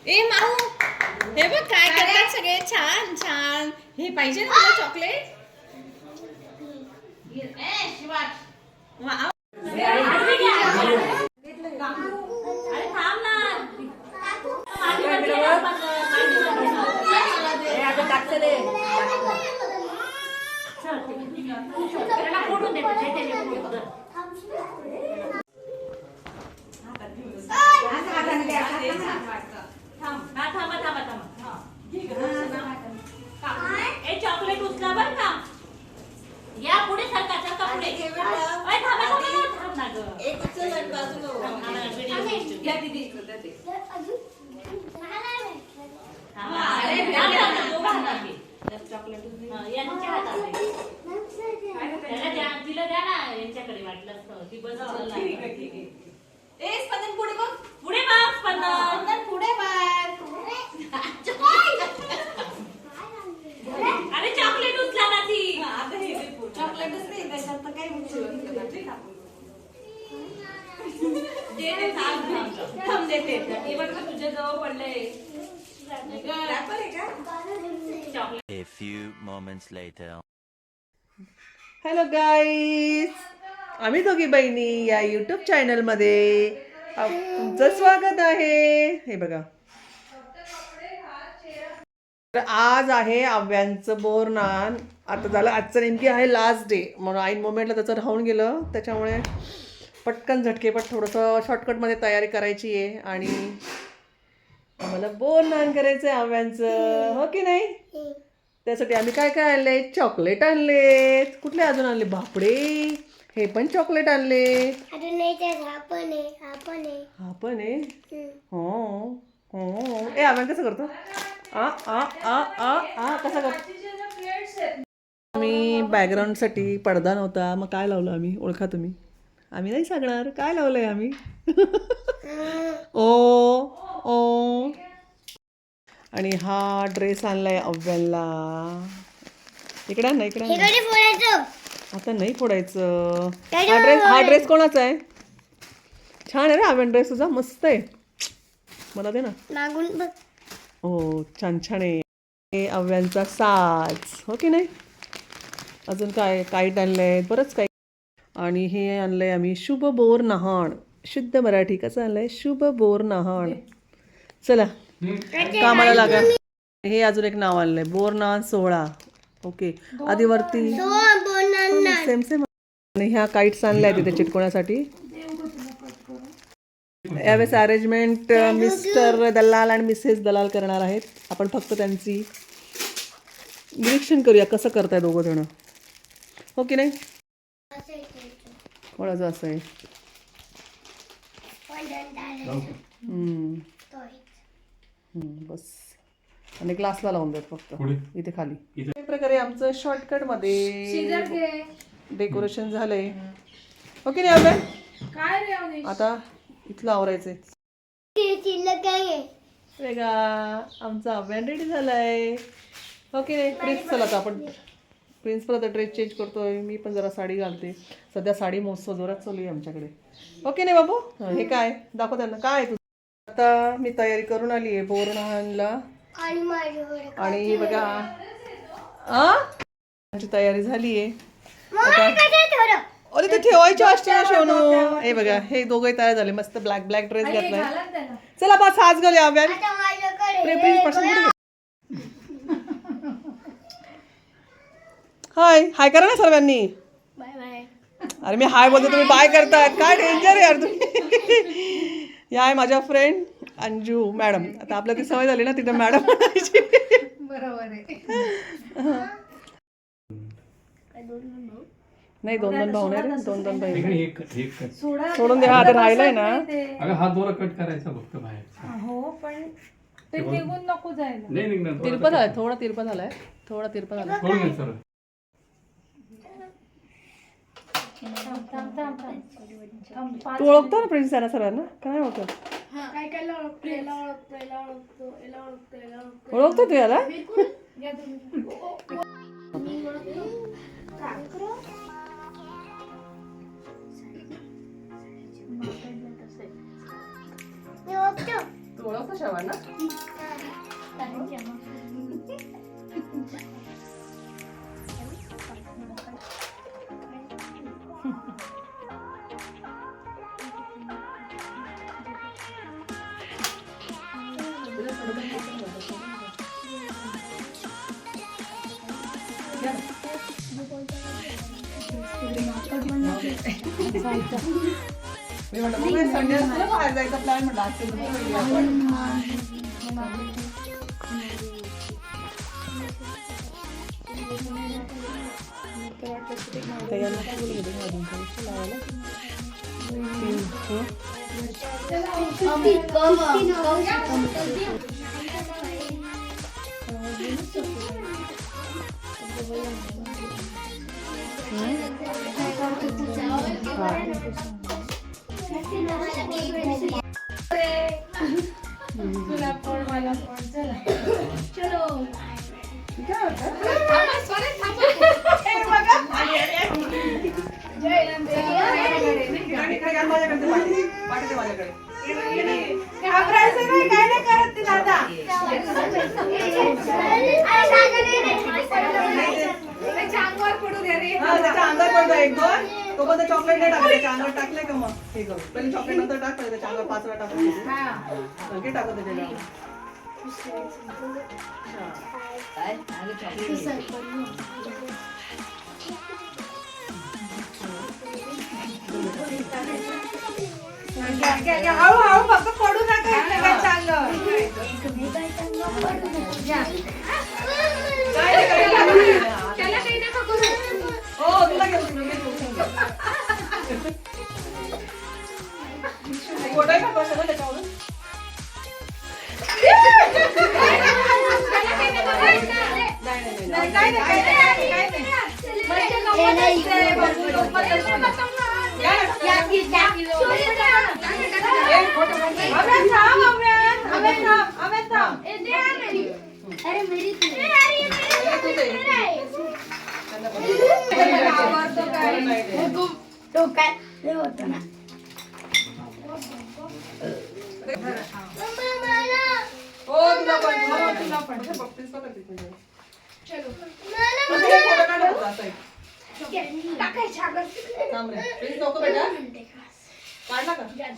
ए माऊ हे बघ काय करतात सगळे छान छान हे पाहिजे ना तुला चॉकलेट चॉकलेट उचला बर का या पुढे सरका सरका पुढे तिला द्या ना यांच्याकडे वाटलं ती बस पुढे बघ पुढे बघ स्पंदन पुढे अरे चॉकलेट उचला ना ती चॉकलेटच नाही त्याच्यात तर काही थांब देते हे बघ तुझ्या जवळ पडले A few moments later. Hello guys, आम्ही दोघी बहिणी या यूट्यूब चॅनलमध्ये तुमचं स्वागत आहे. हे बघा, तर आज आहे आव्यांचं बोरनान. आता झालं, आजचं नेमकी आहे लास्ट डे, म्हणून ऐन मोमेंटला त्याचं राहून गेलं, त्याच्यामुळे पटकन झटकेपट थोडंसं शॉर्टकटमध्ये तयारी करायची आहे. आणि आम्हाला बोरनान करायचं आहे आव्यांचं, हो की नाही? त्यासाठी आम्ही काय काय आणले? चॉकलेट आणलेत. कुठले अजून आणले? भापडे, हे पण चॉकलेट आणले. हा पण आहे. हो हो. ए आव्यान कसं करतो? आ आ आ आ आ कसं करतो? आम्ही बॅकग्राऊंडसाठी पडदा नव्हता, मग काय लावलं आम्ही? ओळखा तुम्ही? आम्ही नाही सांगणार काय लावलंय आम्ही. ओ ओ. आणि हा ड्रेस आणलाय अव्याला. इकडे ना, इकडे आता नाही फोडायचं. हा ड्रेस कोणाचा आहे? छान आहे रे अव्यान, ड्रेस तुझा मस्त आहे. मला दे ना. हो छान छान आहे. अव्यांचा साज, हो की नाही? अजून काय काईट आणलंय, बरंच काही. आणि हे आणलंय आम्ही शुभ बोर नहाण. शुद्ध मराठी कसं आणलंय? शुभ बोर नहाण. चला कामाला लागा. हे अजून एक नाव आणलंय, बोरनान सोहळा. ओके, आधी वरती सेम सेम. आणि ह्या काईट्स आणल्या तिथे चिटकवण्यासाठी. यावेळेस अरेंजमेंट मिस्टर दलाल आणि मिसेस दलाल करणार आहेत. आपण फक्त त्यांची निरीक्षण करूया कसं करताय दोघं जण, हो की नाही? कोणाचं असं आहे? बस. आणि ग्लासला लावून देत फक्त इथे खाली. एक प्रकारे आमचं शॉर्टकट मध्ये डेकोरेशन झालंय, हो की नाही? काय आता इथलं आवरायचंय. वेगा आमचा अव्यान रेडी झालाय, हो की नाही? प्रिन्स, चला आता आपण प्रिन्सला आता ड्रेस चेंज करतोय. मी पण जरा साडी घालते. सध्या साडी महोत्सव जोरात चालू आहे आमच्याकडे, हो की नाही बाबू? हे काय दाखव त्यांना, काय आहे? आता मी तयारी करून आली आहे बोरनानला. आणि बघा आमची तयारी झाली आहे. अरे ते ठेवायची असते ना शोनू. हे बघा, हे दोघे तयार झाले, मस्त ब्लॅक ब्लॅक ड्रेस घातलाय. चला बस आज घालूया अव्यान. हाय हाय करा ना सर्वांनी. अरे मी हाय बोलते, तुम्ही बाय करताय. काय डेंजर आहे यार तुम्ही. या आहे माझ्या फ्रेंड अंजू मॅडम. आता आपल्या ती सवय झाली ना तिथे मॅडम म्हणायची. बरोबर आहे. नाही 2 भाऊ नाही रे 2 बहिणी इकडे एक कर. सोडून दे. हा ते राहिलंय ना. अगं हात दोरा कट करायचा फक्त बाहेर. हो पण ते निघून नको जायला. नाही निघणार. तिरपा झालाय थोडा तिरपा झालाय थोडं घे सर. तू ओळखतो ना प्रिन्स त्यांना सरांना का नाही ओळखत? ओळखतो तू याला? तू ओळखतो शवाना? मी म्हटलं बघूया संडे असतो बाहेर जायचा प्लॅन म्हटलं आज तुला पण मला पण चला. घाबरायचं नाही काय नाही करत ते दादा. त्याच्या अंगावर पडू दे रे. त्याच्या अंगावर पडतो 1-2 तो पण चॉकलेट नाही टाकलं त्याच्या अंगावर टाकलंय का मग हे करू पहिले चॉकलेट नंतर टाकलं त्याच्या अंगावर 5 वेळा टाकलं आणखी टाकत त्याच्या हळूहळू फक्त पडू नका एकमेकांच्या अंगावर. त्याला काही नका करू. हो तुला घेऊन फोटो का बसवलं त्याच्यावर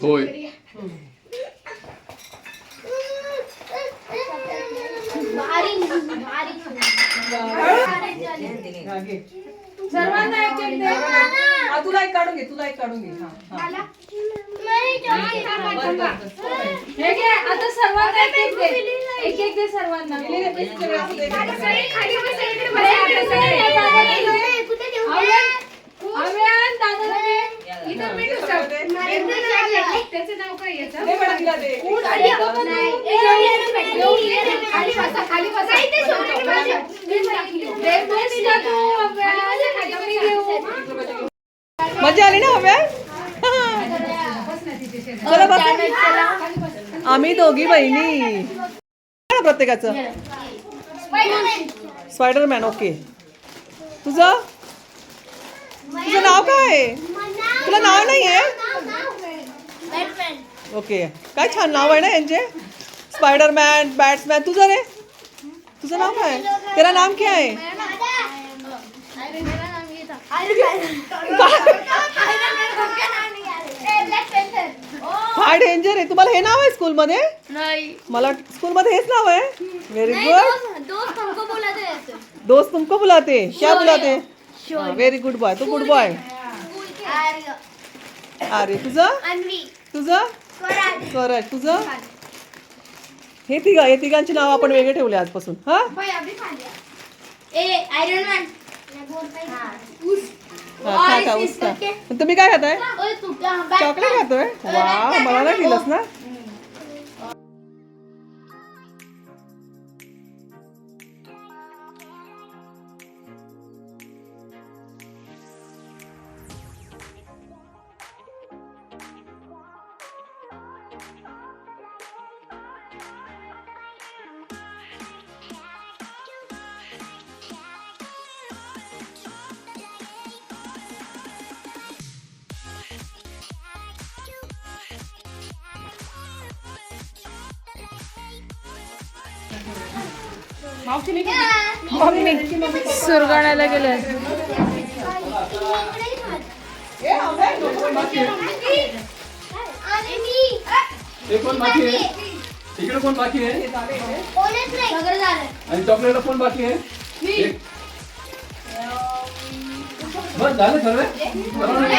होय. सर्वांना एक एक दे. तुला एक काढून घे तुला एक काढून घे हे घे आता सर्वांना एक एक दे. एक एक दे सर्वांना. अव्यान दादाला दे. इथं मीठ उचल. त्याचं नाव काय याचं? खाली बसा खाली बसा. मजा आली ना हव्या चला बस आम्ही दोघी बहिणी प्रत्येकाचं स्पायडरमॅन ओके तुझं नाव काय तुला नाव नाही आहे ओके काय छान नाव आहे ना यांचे स्पायडरमॅन बॅट्समॅन तुझं रे तुझं नाव काय तेरा नाम क्या है हा डेंजर आहे तुम्हाला हे नाव आहे स्कूल मध्ये मला स्कूल मध्ये हेच नाव आहे व्हेरी गुड दोस्त तुमको बुलाते क्या बुलाते व्हेरी गुड बॉय तू गुड बॉय अरे तुझं स्वराज तुझं हे तिघांची नाव आपण वेगळे ठेवले आजपासून हा खा खा ऊस खा. तुम्ही काय खाताय? चॉकलेट खातोय. वा, मला नाही दिलंस ना. सुरगाण्याला गेले. हे कोण बाकी आहे? इकडे कोण बाकी आहे? आणि चॉकलेट कोण बाकी आहे? एक. बस झालं सगळं? बरोबर आहे.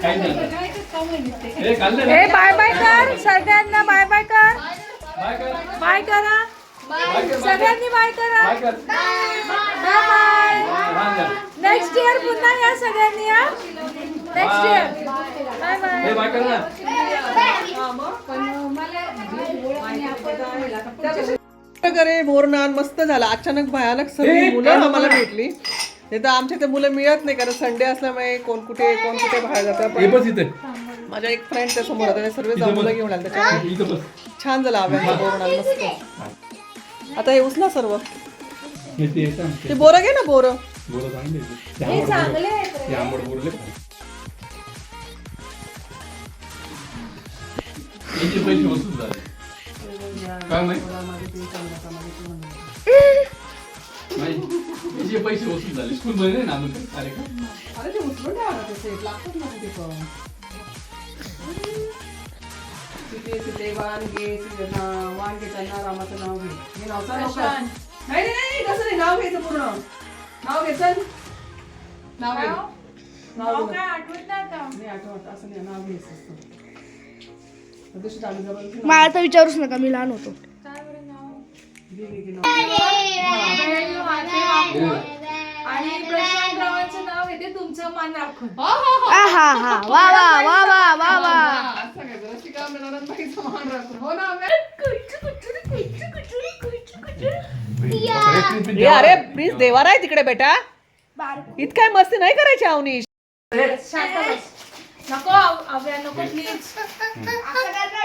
काय झालं? हे खाल्लं ना? ए बाय बाय कर सगळ्यांना. बाय बाय कर. बाय कर. बाय करा. बाय कर. सगळ्यांनी बाय करा. बाय कर. Bye bye. लहान झालं. नेक्स्ट इयर पुन्हा या सगळ्यांनी. या नेक्स्ट इयर. Bye bye. हे बाय कर ना. करे मोरनान मस्त झाला. अचानक भयानक सगळी मुलं आम्हाला भेटली. नाही तर आमच्या ते मुलं मिळत नाही, कारण संडे असल्यामुळे कोण कुठे बाहेर जातात. हे बस इथे. माझ्या एक फ्रेंड त्या समोर होता, ते सर्व जाऊन मुलं घेऊन आले. त्याच्यामुळे इथं बस. छान झालं आव्यांचं बोरनान मस्त. आता हे उचला सर्व. हे ते येतं. ते बोरं घे ना, बोरं. बोरं चांगले आहेत. ते आंबट बोरं लय भारी. याचे पैसे वसूल झाले. काय माहित? याचे पैसे वसूल झाले. स्कूल मध्ये नाही ना आम्ही कार्यक्रम. अरे ते उचलून ठेवा ना, तसे लागतात ना ते पण. सीते वांगे वांगेच्या रामाचं नाव घे. हे नावचं नाव काय? नाही कसं नाही, नाव घ्यायचं पूर्ण. नाव घ्यायचं. नाव घे. नाव काय आठवत नाही आठवत. असं नाही, नाव घ्यायचं असतं. मला तर विचारूच नका, मी लहान होतो. आणि प्रशांतरावांचं नाव येते तुमचं मान राखून. हा वा वा वा वा वा वा. अरे प्लीज देवार आहे तिकडे बेटा. इतकाय मस्ती नाही करायची अवनीश. नको अव्या, नको प्लीज.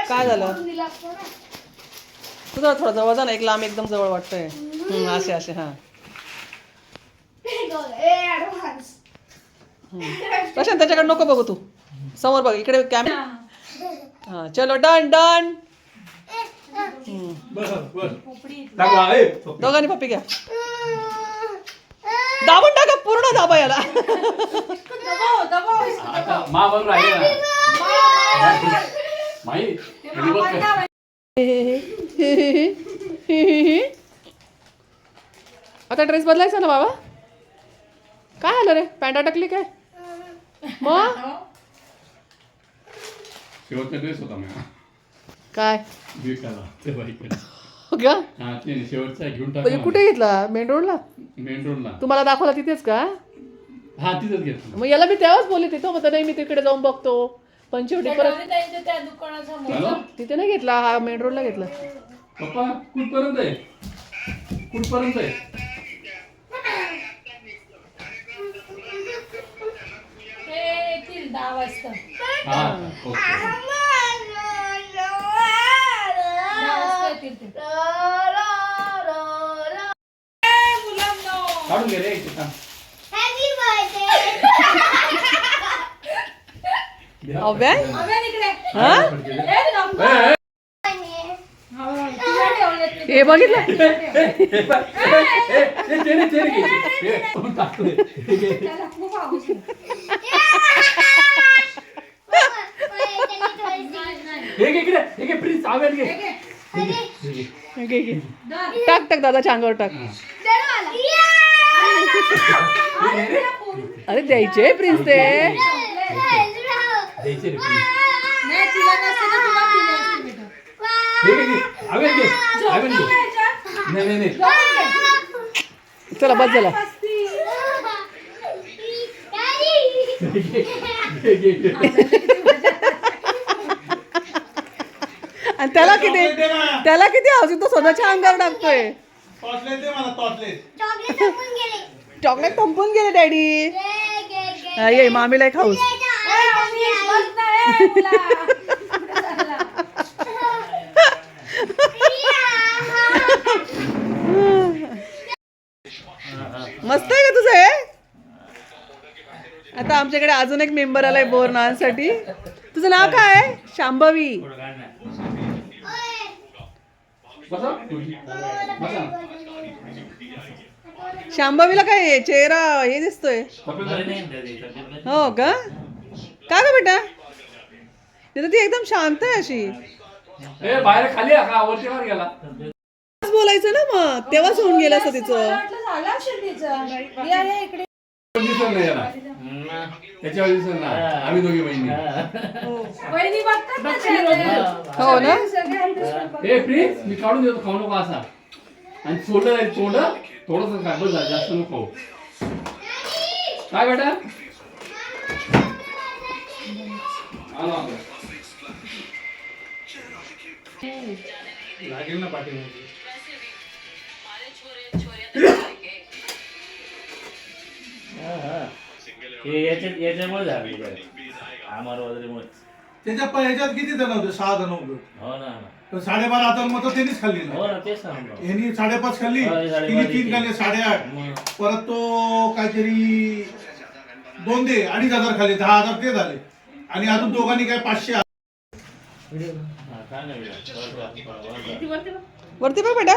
काय झालं? तू जरा थोडा जवळ जा ना. एक लांब एकदम जवळ वाटतंय. असे असे. हा प्रशांत त्याच्याकडे नको बघू, तू समोर बघ. इकडे कॅमेरा. हा चलो डन डन. दोघांनी पप्पी घ्या. दाबून टाका, पूर्ण दाबा याला. आता मा बरोबर आहे ना. माई आता ड्रेस बदलायचा ना बाबा. काय आलं रे, पॅन्ट अटकली काय? मग शेवटचा ड्रेस होता मी. काय विकायला ते बाईकडे. हो का? हा ते शेवटचा घेऊन म्हणजे टाकला. कुठे घेतला? मेन रोडला? मेन रोडला. तुम्हाला दाखवला तिथेच का? हा तिथंच घेतला. मग याला मी तेव्हाच बोलले तिथं होतं, नाही मी तिकडे जाऊन बघतो. पण शेवटी परत त्या दुकानासमोर हॅलो तिथे नाही घेतला, हा मेन रोडला घेतला. पप्पा कुठपर्यंत आहे? कुठपर्यंत आहे? ते येतील 10 वाजता. हा ओके. 10 वाजता येतील ते. काढून घे रे इथे थांब. अव्या? अव्या इकडे. हा? ए, नको. तुला ठेवलेत मी. हे बघितलं? तेरे घ्यायचे. टाकले. त्याला खूप आवडतं. हे घे इकडे. हे घे प्लीज आवेल घे. घे, घे. टाक टाक दादाच्या अंगावर टाक. अरे द्यायचे प्रिन्स ते. द्यायचे रे प्लीज. नाही, तिला नसेल नाही चला बस झाला. आणि त्याला किती हवशी तो स्वतःच्या अंगावर टाकतोय. चॉकलेट संपून गेले डॅडी. ये मामीला एक हाऊस. मस्त आहे का तुझं हे. आता आमच्याकडे अजून एक मेंबर आलाय बोरनासाठी. तुझं नाव काय आहे. शांभवी. शांभवीला काय चेहरा हे दिसतोय. हो का का ग बेटा. तिथं ती एकदम शांत आहे अशी. बाहेर खाली वरती वर गेला. बोलायचं ना मग तेव्हाच होऊन गेलं असं तिचं. त्याच्यावर दिसत ना आम्ही दोघी बहिणी. हो ना. ए प्लीज मी काढून देतो खाऊ नको असा. आणि सोडलं जाईल तोंड थोडंसं खा. बस जास्त नको खाऊ. काय बेटा लागेल ना पाठीमध्ये. याच्यामुळे झालं आम्हाला वगैरेमुळे. त्याच्या ह्याच्यात किती जण होते. 6 जण होते. हो ना. तर 12.5 हजार मत त्यांनीच खाल्ली ना. हो ना तेच सांगतो. ह्यांनी 5.5 खाल्ली. हो, 5.5 तिने 3 खाल्ले 8.5. परत तो काहीतरी 2 दे 2,500 खाल्ले 10,000 ते झाले. आणि अजून दोघांनी काय 500. वरती बघ बेटा.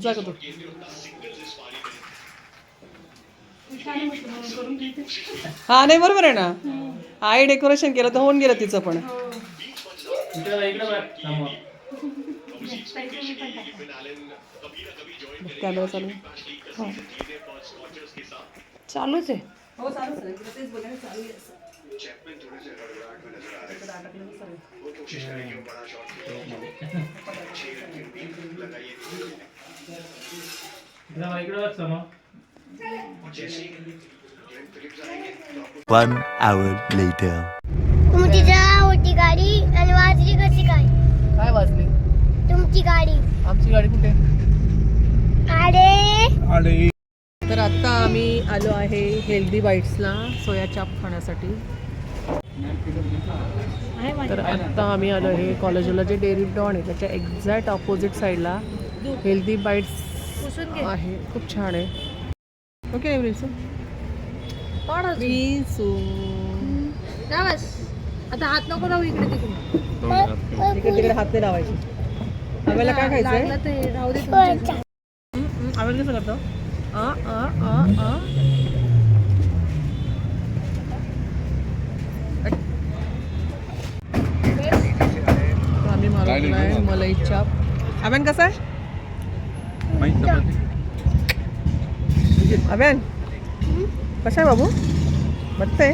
जा तू. हा नाही बरोबर आहे ना. आई डेकोरेशन केलं तर होऊन गेलं तिचं पण. कॅमेरा चालू चालूच आहे. हो चालूच आहे. तेच बोलायला चालू आहे. One hour later. तुमची होती गाडी आणि वाजली कशी काय. काय वाजली तुमची गाडी. आमची गाडी कुठे. अरे तर आता आम्ही आलो आहे हेल्दी बाईट्सला सोया चाप खाण्यासाठी. तर आत्ता आम्ही आलो आहे कॉलेजला जे डेअरी डॉन आहे त्याच्या एक्झॅक्ट ऑपोजिट साईडला हेल्दी बाईट्स आहे. खूप छान आहे. ओके नाही रिसू. आता हात नको लावू इकडे तिकडे. इकडे तिकडे हात नाही लावायचे. आम्हाला काय खायचंय. ते राहू दे. आम्हाला कसं करतो. आम्ही मागवलाय मलाई चाप. अभ्यान कसा आहे. अभ्यान कसा आहे बाबू. मस्त आहे.